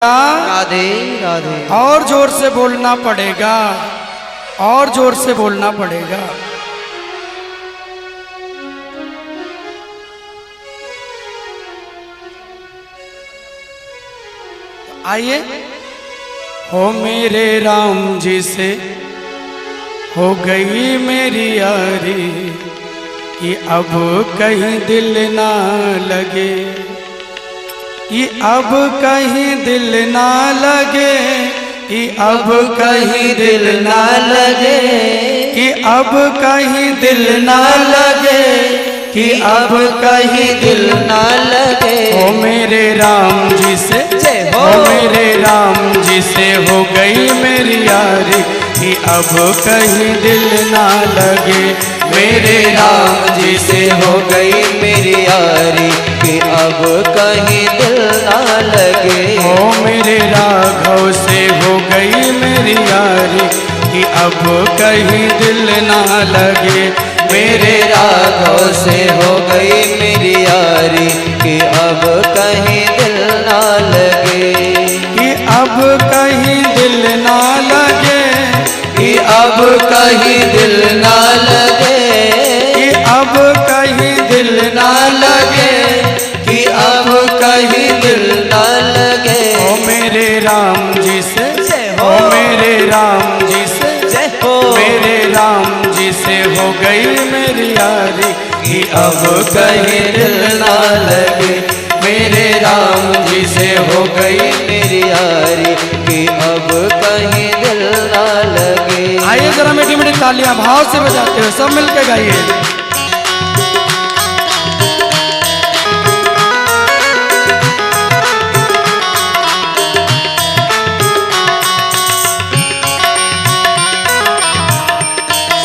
राधे राधे। और जोर से बोलना पड़ेगा, और जोर से बोलना पड़ेगा। आइए। हो मेरे राम जी से हो गई मेरी यारी कि अब कहीं दिल ना लगे, कि अब कहीं दिल ना लगे, कि अब कहीं दिल ना लगे, कि अब कहीं दिल ना लगे, कि अब कहीं दिल ना लगे। हो मेरे राम जी से हो मेरे राम जी से हो गई मेरी यारी कि अब कहीं दिल ना लगे। मेरे राम जी से हो गई मेरी यारी कि अब कहीं दिल ना लगे। हो मेरे राघव से हो गई मेरी यारी कि अब कहीं दिल ना लगे। मेरे राघव से हो गई मेरी यारी कि अब कहीं दिल ना लगे, कि अब कहीं दिल ना लगे, कि अब कहीं दिल ना लगे, कि अब कहीं दिल ना लगे, कि अब कहीं दिल ना लगे। हो मेरे राम जी से हो मेरे राम जी से हो मेरे राम जी से हो गई मेरी यारी कि अब कहीं दिल ना लगे। मेरे राम जी से हो गई मेरी यारी कि अब कहीं दिल ना लगे। आइए जरा मीठी मीठी तालियां भाव से बजाते हुए सब मिलके गाइए।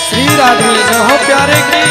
श्री राधे जय हो प्यारे की।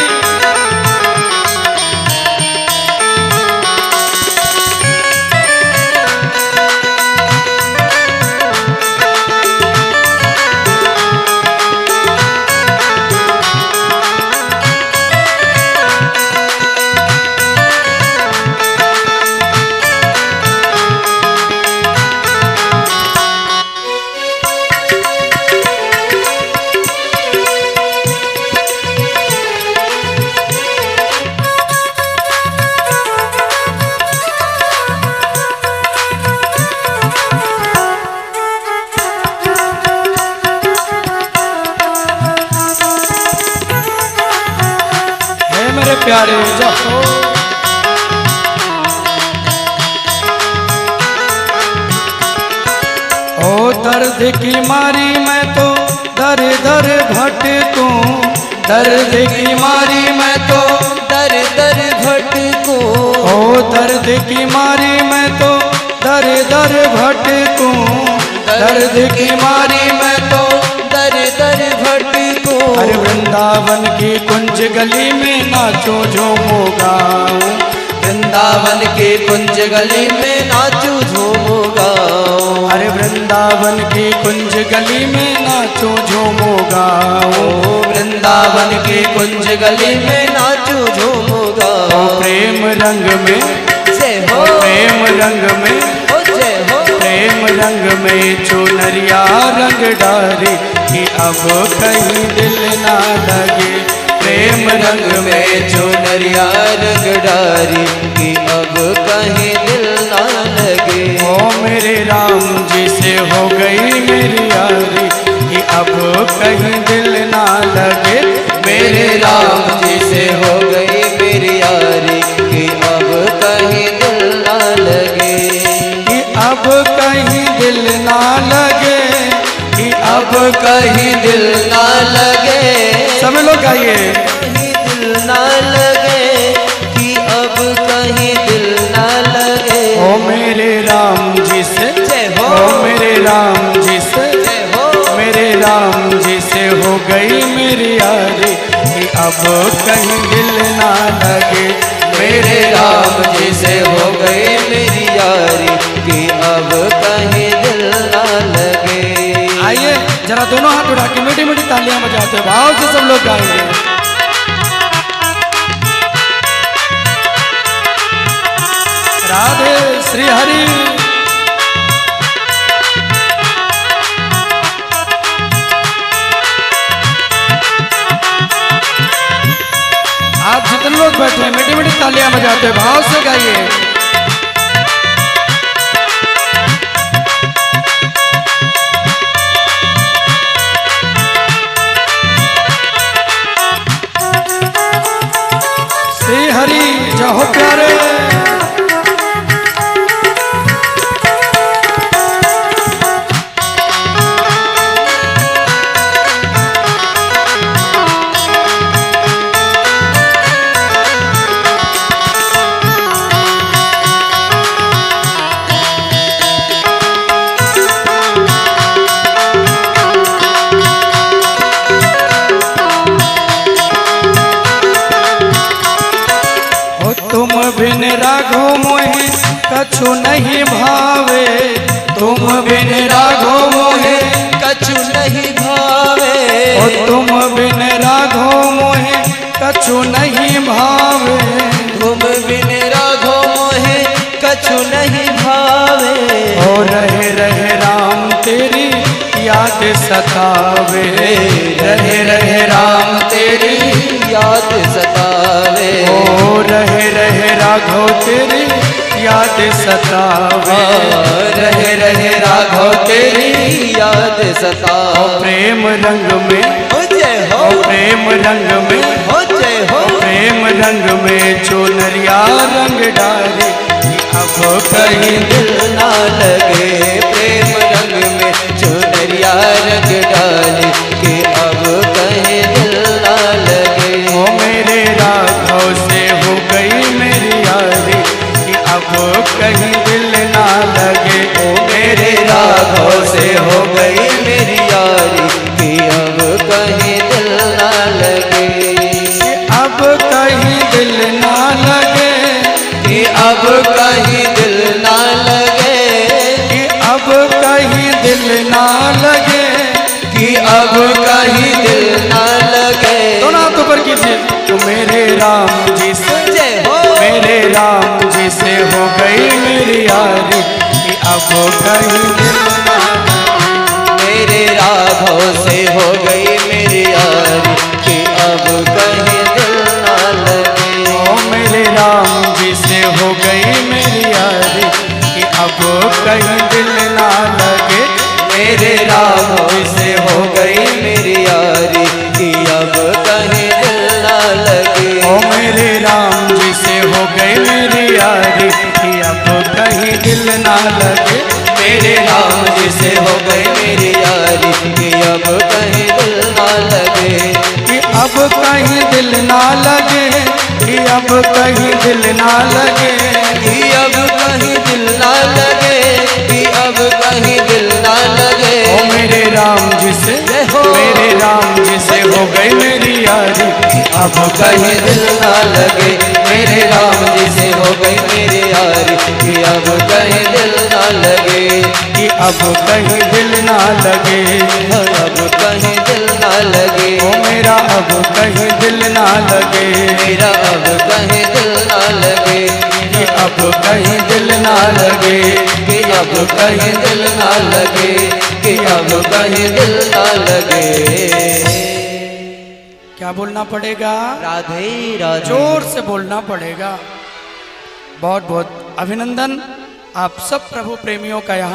मेरे प्यारे जाओ ओ दर्द की मारी मैं तो दर दर भटकूं, दर्द की मारी मैं तो दर दर भटकूं। ओ दर्द की मारी मैं तो दर दर भटकूं, दर्द की मारी मैं तो दर दर भटकूं। अरे वृंदावन की कुंज गली में नाचो झूमो गाऊं, वृंदावन के कुंज गली में नाचू झूमो गाऊं। अरे वृंदावन की कुंज गली में नाचो झूमो गाऊं, वृंदावन के कुंज गली में नाचू झूमो गाऊं। प्रेम रंग में जय हो प्रेम रंग में जय हो प्रेम रंग में चुनरिया रंग डारी कि अब कहीं दिल ना लगे। प्रेम रंग में चुनरिया रंग डारी कि अब कहीं दिल ना लगे। ओ मेरे राम जी से हो गई मेरी यारी कि अब कहीं दिल ना लगे। मेरे राम जी से हो गई मेरी यारी कि अब कहीं दिल ना लगे, कि अब कहीं दिल ना लगे, कि अब कहीं दिल ना लगे। सब लोग गाइए। कहीं दिल ना लगे, कि अब कहीं दिल ना लगे। ओ मेरे राम जी से जय हो मेरे राम जी से जय हो मेरे राम जी से हो गई मेरी यारी कि अब कहीं दिल ना लगे। मेरे राम जी से हो गई मेरी यारी कि अब कहीं दिल ना लगे। आइए जरा दोनों हाथ उठा के मीठी मीठी तालियां बजाते हैं, भाव से सब लोग गाएंगे। राधे श्री हरि। तालियां बजाते भाव से गाइए। श्री हरि जहो प्यारे। तुम बिन राघो मोहे कछु नहीं भावे, तुम बिन राघो मोहे कछु नहीं भावे, ओ तुम बिन राघो मोहे कछु नहीं भावे, तुम बिन राघो मोहे कछु नहीं भावे, ओ रहे रहे राम तेरी याद सतावे, रहे रहे राम तेरी याद सतावे, ओ रहे रहे राघव तेरी याद सतावे, रहे रहे राघव तेरी याद सतावे। प्रेम रंग में हो जय हो, प्रेम रंग में हो जय हो, प्रेम रंग में चुनरिया रंग डाले, अब कहीं दिल ना लगे, प्रेम रंग में चुनरिया रंग डाले कि अब कहीं दिल ना लगे। ओ मेरे राघव से हो गई मेरी यारी कि अब कहीं दिल ना लगे, ओ मेरे राघव से हो गई मेरी यारी कि अब कहीं दिल ना लगे, अब कहीं दिल ना लगे, कि अब कहीं दिल ना लगे, कि अब कहीं दिल ना लगे, कि अब कहीं दिल ना लगे। दोनों हाथ ऊपर कीजिए। तो मेरे राम जी से जय हो, मेरे राम जी से हो गई मेरी यारी कि अब कहीं दिल ना लगे, मेरे राघव से हो गई मेरी यारी कि अब कहीं दिल ना लगे, ओ मेरे राम जी से हो गई मेरी यारी कि अब कहीं दिल ना लगे, मेरे राघव से हो गई मेरी यारी कि अब कहीं दिल ना लगे, ओ मेरे राम जी से हो गई मेरी यारी कि अब कहीं दिल ना लगे, मेरे राम जी से हो गई मेरी यारी कि अब कहीं दिल ना लगे, कि अब कहीं दिल ना लगे, कि अब कहीं दिल ना लगे, कि अब कहीं दिल ना लगे, कि अब कहीं दिल ना लगे। ओ मेरे राम जी से मेरे राम जी से हो गई मेरी यारी अब कहीं दिल ना लगे, मेरे राम जी से हो गई मेरी यारी कि अब कहीं दिल ना लगे, कि अब कहीं दिल ना लगे, अब कहीं दिल ना लगे, ओ मेरा अब कहीं दिल ना लगे, मेरा अब कहीं दिल ना लगे, कि अब कहीं दिल ना लगे, कि अब कहीं दिल ना लगे, कि अब कहीं दिल ना लगे। क्या बोलना पड़ेगा? राधे राधे। जोर से बोलना पड़ेगा। बहुत बहुत अभिनंदन आप सब प्रभु प्रेमियों का यहाँ